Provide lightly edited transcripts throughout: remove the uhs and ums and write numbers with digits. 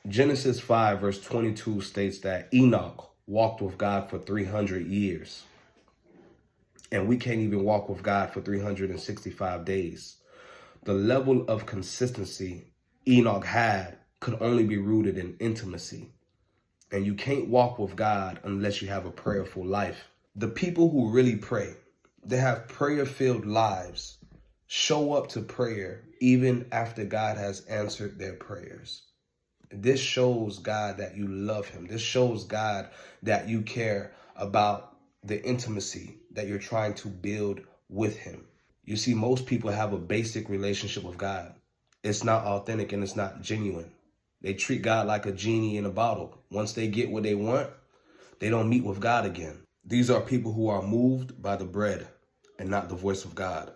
Genesis 5 verse 22 states that Enoch walked with God for 300 years. And we can't even walk with God for 365 days. The level of consistency Enoch had could only be rooted in intimacy. And you can't walk with God unless you have a prayerful life. The people who really pray, they have prayer-filled lives, show up to prayer even after God has answered their prayers. This shows God that you love him. This shows God that you care about the intimacy that you're trying to build with him. You see, most people have a basic relationship with God. It's not authentic and it's not genuine. They treat God like a genie in a bottle. Once they get what they want, they don't meet with God again. These are people who are moved by the bread and not the voice of God.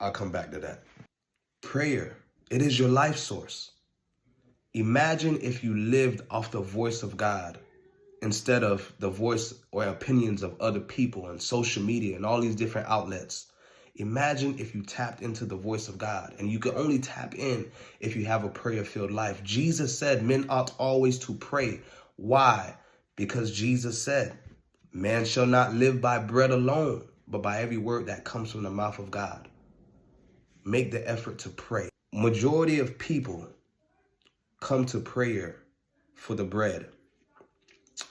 I'll come back to that. Prayer, it is your life source. Imagine if you lived off the voice of God instead of the voice or opinions of other people and social media and all these different outlets. Imagine if you tapped into the voice of God, and you can only tap in if you have a prayer-filled life. Jesus said men ought always to pray. Why? Because Jesus said, man shall not live by bread alone, but by every word that comes from the mouth of God. Make the effort to pray. Majority of people come to prayer for the bread,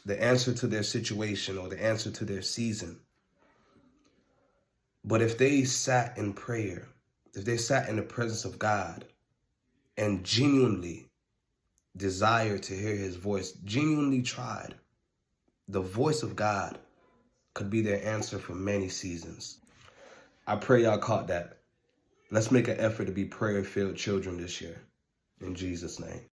the answer to their situation or the answer to their season. But if they sat in prayer, if they sat in the presence of God and genuinely desired to hear his voice, genuinely tried, the voice of God could be their answer for many seasons. I pray y'all caught that. Let's make an effort to be prayer-filled children this year. In Jesus' name.